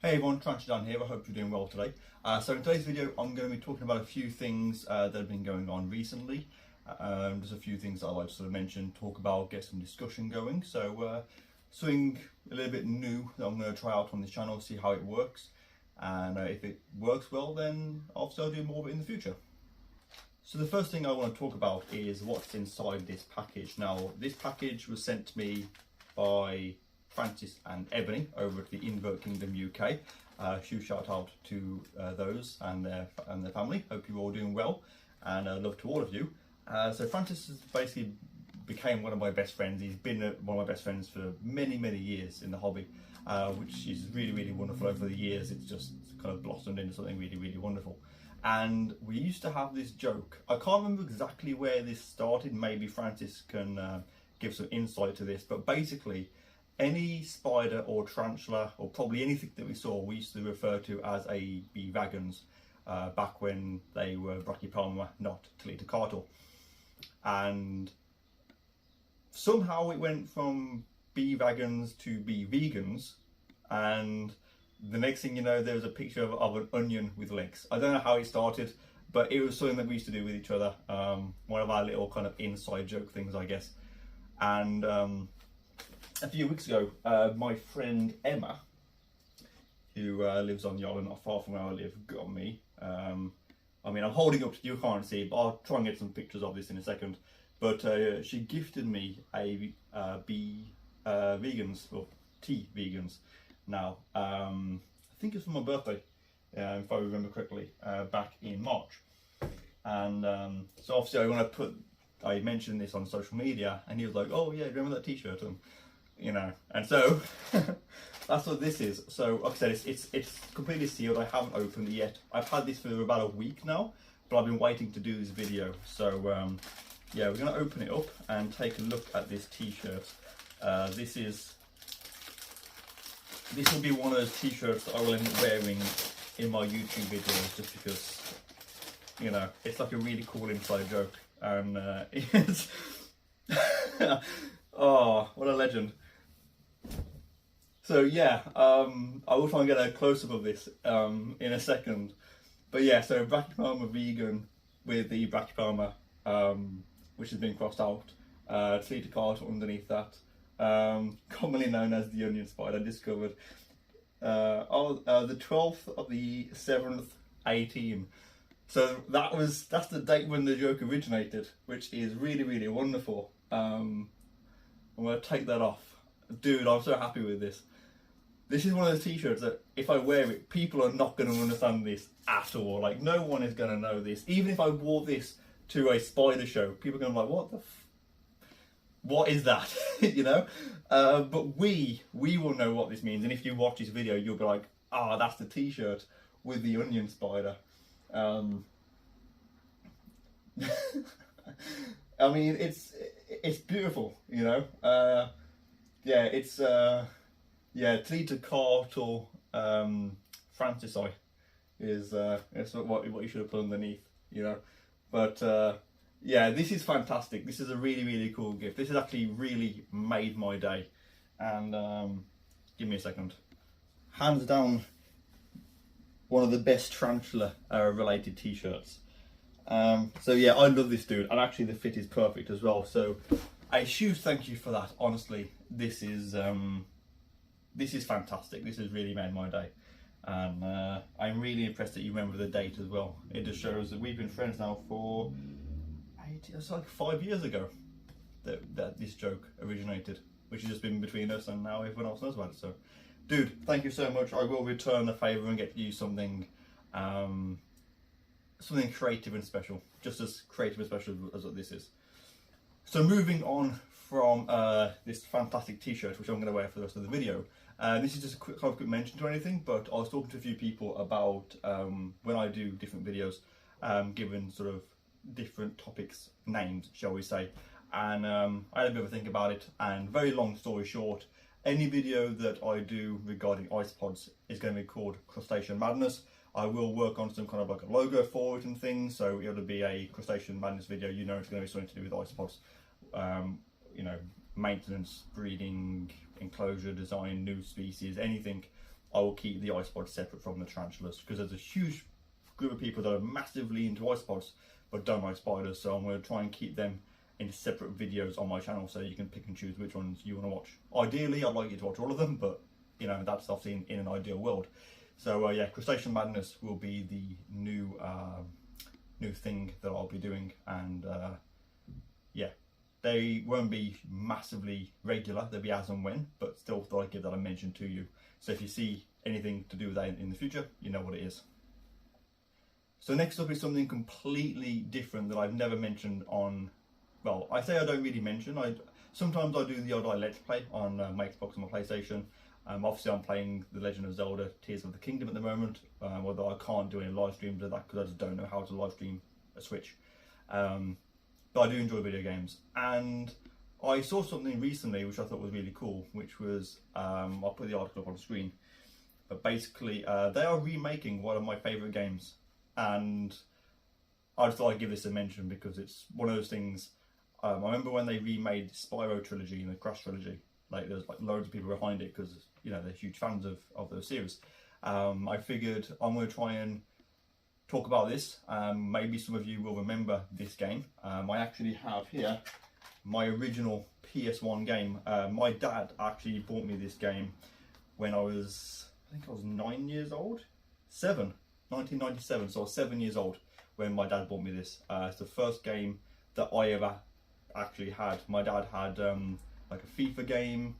Hey everyone, Tshirt here. I hope you're doing well today. So in today's video, I'm going to be talking about a few things that have been going on recently. Just a few things that I'd like to sort of mention, talk about, get some discussion going. So something a little bit new that I'm going to try out on this channel, see how it works. And if it works well, then obviously I'll do more of it in the future. So the first thing I want to talk about is what's inside this package. Now, this package was sent to me by Francis and Ebony over at the Invert Kingdom UK. Huge shout out to those and their family. Hope you're all doing well, and love to all of you. So Francis has basically became one of my best friends. He's been one of my best friends for many years in the hobby, which is really wonderful. Over the years, it's just kind of blossomed into something really wonderful. And we used to have this joke. I can't remember exactly where this started. Maybe Francis can give some insight to this, but basically any spider or tarantula, or probably anything that we saw, we used to refer to as a B. vagans back when they were Brachypelma, not Toledocartel. And somehow it went from B. vagans to B. vegans, and the next thing you know, there was a picture of an onion with legs. I don't know how it started, but it was something that we used to do with each other. One of our little kind of inside joke things, I guess. And a few weeks ago, my friend Emma, who lives on the island not far from where I live, got me. I mean, I'm holding up, you can't see, but I'll try and get some pictures of this in a second. But she gifted me a B vegans, or T vegans now. I think it's for my birthday, if I remember correctly, back in March. And so obviously I mentioned this on social media, and he was like, "Oh yeah, remember that T-shirt?" And you know, and so that's what this is. So like I said, it's completely sealed. I haven't opened it yet. I've had this for about a week now, but I've been waiting to do this video. So yeah, we're gonna open it up and take a look at this T-shirt. This will be one of those T-shirts that I will end up wearing in my YouTube videos, just because, you know, it's like a really cool inside joke, and it's oh, what a legend. So yeah, I will try and get a close-up of this in a second. But yeah, so Brachypelma vegan with the Brachypelma, which has been crossed out, Toledocartel underneath that, commonly known as the onion spider, discovered the 12th of the 7th, 18. So that's the date when the joke originated, which is really wonderful. I'm gonna take that off. Dude, I'm so happy with this. This is one of those T-shirts that if I wear it, people are not going to understand this at all. Like, no one is going to know this. Even if I wore this to a spider show, people are going to be like, what is that? You know? But we will know what this means. And if you watch this video, you'll be like, ah, that's the T-shirt with the onion spider. I mean, it's beautiful, you know? Yeah, it's Toledocartel Francisci is it's what you should have put underneath, you know. But yeah, this is fantastic. This is a really cool gift. This has actually really made my day. And give me a second. Hands down, one of the best tarantula related T-shirts. So yeah, I love this, dude, and actually the fit is perfect as well. So a huge thank you for that. Honestly, this is fantastic. This has really made my day, and I'm really impressed that you remember the date as well. It just shows that we've been friends now for it's like 5 years ago that this joke originated, which has just been between us, and now everyone else knows about it. So, dude, thank you so much. I will return the favour and get you something something creative and special, just as creative and special as what this is. So moving on from this fantastic T-shirt, which I'm going to wear for the rest of the video. This is just a quick mention to anything, but I was talking to a few people about when I do different videos, given sort of different topics names, shall we say. And I had a bit of a think about it, and very long story short, any video that I do regarding isopods is going to be called Crustacean Madness. I will work on some kind of like a logo for it and things, so it'll be a Crustacean Madness video. You know, it's going to be something to do with isopods. You know, maintenance, breeding, enclosure design, new species, anything I will keep the iSpods separate from the tarantulas, because there's a huge group of people that are massively into iSpods but don't like spiders. So I'm going to try and keep them in separate videos on my channel, so you can pick and choose which ones you want to watch. Ideally, I'd like you to watch all of them, but you know, that's obviously in an ideal world. So yeah, Crustacean Madness will be the new thing that I'll be doing, and yeah, they won't be massively regular, they'll be as and when, but still thought I'd give that a mention to you. So if you see anything to do with that in the future, you know what it is. So next up is something completely different that I've never mentioned on, well, I say I don't really mention, sometimes I do the odd Let's Play on my Xbox and my PlayStation. Obviously I'm playing The Legend of Zelda Tears of the Kingdom at the moment, although I can't do any live streams of that because I just don't know how to live stream a Switch. But I do enjoy video games, and I saw something recently which I thought was really cool, which was, I'll put the article up on the screen, but basically they are remaking one of my favourite games, and I just thought I'd give this a mention because it's one of those things. I remember when they remade the Spyro trilogy and the Crash trilogy, like there's like loads of people behind it because, you know, they're huge fans of those series. I figured I'm going to try and talk about this. Maybe some of you will remember this game. I actually have here my original PS1 game. My dad actually bought me this game when I was 9 years old? 1997, so I was 7 years old when my dad bought me this. It's the first game that I ever actually had. My dad had like a FIFA game,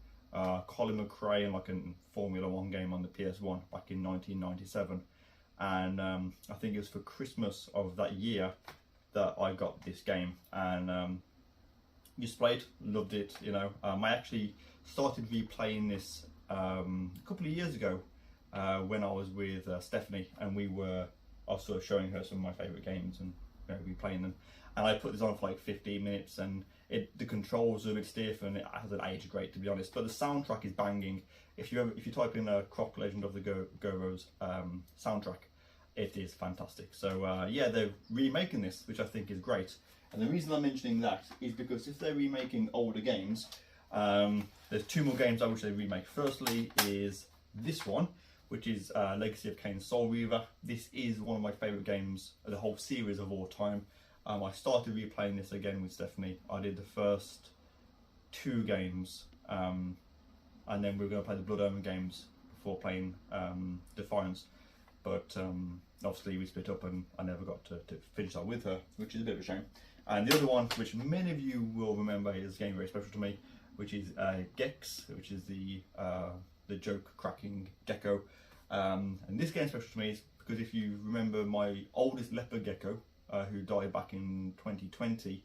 Colin McRae, and like a Formula 1 game on the PS1 back in 1997. And I think it was for Christmas of that year that I got this game, and just played, loved it, you know. I actually started replaying this a couple of years ago when I was with Stephanie, and I was sort of showing her some of my favourite games and, you know, replaying them. And I put this on for like 15 minutes, and the controls are a bit stiff and it hasn't aged great, to be honest. But the soundtrack is banging. If you type in Croc Legend of the Goros soundtrack, it is fantastic. So yeah, they're remaking this, which I think is great. And the reason I'm mentioning that is because if they're remaking older games, there's two more games I wish they'd remake. Firstly is this one, which is Legacy of Kain Soul Reaver. This is one of my favourite games of the whole series of all time. I started replaying this again with Stephanie. I did the first 2 games, and then we were going to play the Blood Omen games before playing Defiance. But obviously we split up and I never got to finish that with her, which is a bit of a shame. And the other one, which many of you will remember, is a game very special to me, which is Gex, which is the joke cracking gecko. And this game is special to me because if you remember my oldest leopard gecko, who died back in 2020,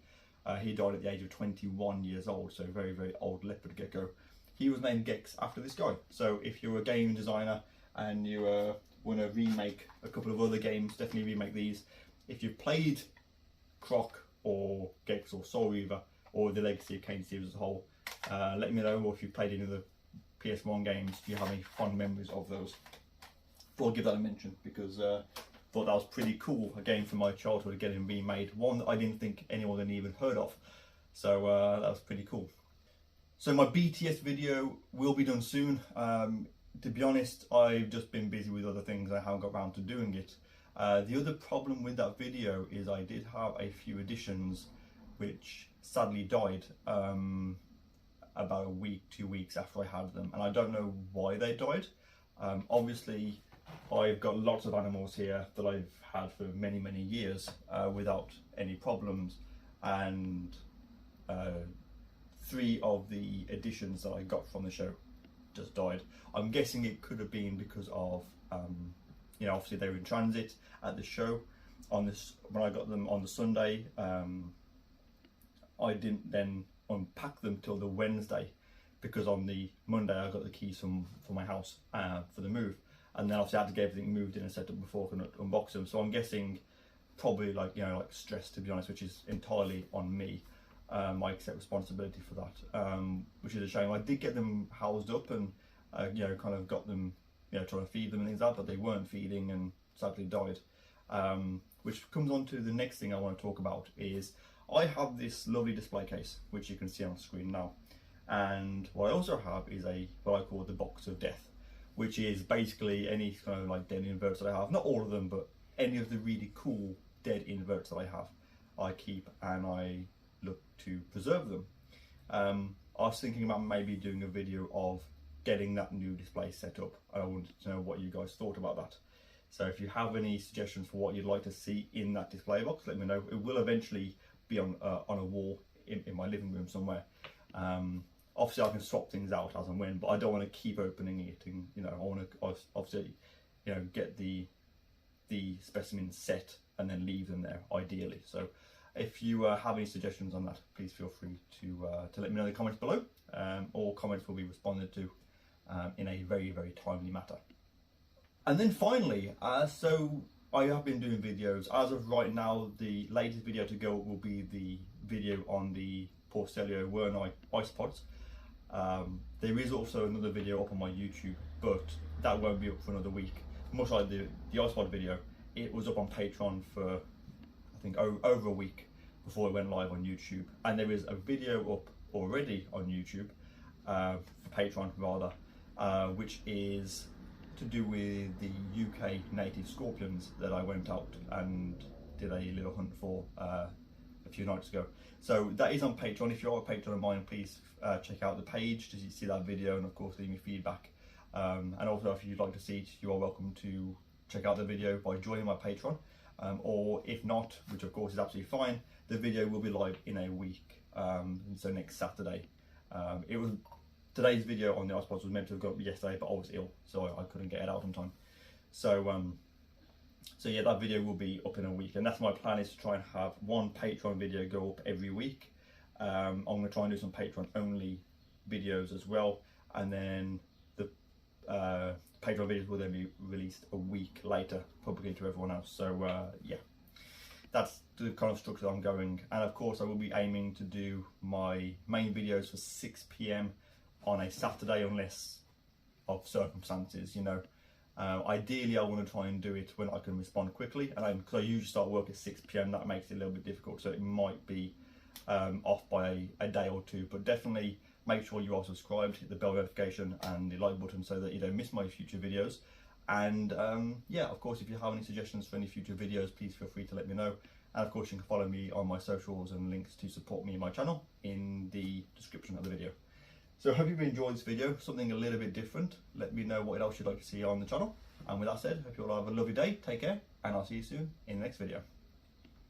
he died at the age of 21 years old, so very, very old leopard gecko. He was named Gex after this guy. So if you're a game designer and you want to remake a couple of other games, definitely remake these. If you've played Croc or Gex or Soul Reaver or the Legacy of Kain series as a whole, let me know. Or if you've played any of the PS1 games, do you have any fond memories of those? Thought I'd give that a mention because thought that was pretty cool, a game from my childhood getting remade, one that I didn't think anyone had even heard of. So that was pretty cool. So my BTS video will be done soon. To be honest, I've just been busy with other things. I haven't got around to doing it. The other problem with that video is I did have a few additions which sadly died about a week, 2 weeks after I had them, and I don't know why they died. Obviously I've got lots of animals here that I've had for many, many years without any problems, and 3 of the additions that I got from the show just died. I'm guessing it could have been because of, you know, obviously they were in transit at the show. When I got them on the Sunday, I didn't then unpack them till the Wednesday, because on the Monday I got the keys for my house for the move, and then obviously I had to get everything moved in and set up before I could unbox them. So I'm guessing probably like stress, to be honest, which is entirely on me. I accept responsibility for that, which is a shame. I did get them housed up and kind of got them, trying to feed them and things like that, but they weren't feeding and sadly died. Which comes on to the next thing I want to talk about is I have this lovely display case, which you can see on screen now. And what I also have is what I call the box of death, which is basically any kind of like dead inverts that I have. Not all of them, but any of the really cool dead inverts that I have, I keep and I look to preserve them. I was thinking about maybe doing a video of getting that new display set up, and I wanted to know what you guys thought about that. So if you have any suggestions for what you'd like to see in that display box, let me know. It will eventually be on a wall in my living room somewhere. Obviously I can swap things out as and when, but I don't want to keep opening it, and you know, I want to obviously, you know, get the specimens set and then leave them there ideally. So if you have any suggestions on that, please feel free to let me know in the comments below. All comments will be responded to in a very, very timely manner. And then finally, so I have been doing videos. As of right now, the latest video to go will be the video on the Porcelio Wernai isopods. There is also another video up on my YouTube, but that won't be up for another week. Much like the isopod video, it was up on Patreon for, I think, over a week before it went live on YouTube. And there is a video up already on YouTube, for Patreon rather, which is to do with the UK native scorpions that I went out and did a little hunt for a few nights ago. So that is on Patreon. If you're a patron of mine, please check out the page to see that video, and of course leave me feedback. And also, if you'd like to see it, you are welcome to check out the video by joining my Patreon, or if not, which of course is absolutely fine, the video will be live in a week, so next Saturday. Today's video on the isopods was meant to have gone up yesterday, but I was ill, so I couldn't get it out on time. So so yeah, that video will be up in a week, and that's my plan, is to try and have one Patreon video go up every week. I'm going to try and do some Patreon only videos as well, and then the Patreon videos will then be released a week later publicly to everyone else. So yeah, that's the kind of structure I'm going. And of course I will be aiming to do my main videos for 6 PM on a Saturday, unless of circumstances, you know. Ideally I want to try and do it when I can respond quickly, and because I usually start work at 6 PM, that makes it a little bit difficult, so it might be off by a day or two. But definitely make sure you are subscribed, hit the bell notification and the like button so that you don't miss my future videos. And yeah, of course, if you have any suggestions for any future videos, please feel free to let me know. And of course you can follow me on my socials and links to support me in my channel in the description of the video. So I hope you've enjoyed this video, something a little bit different. Let me know what else you'd like to see on the channel. And with that said, hope you all have a lovely day, take care, and I'll see you soon in the next video.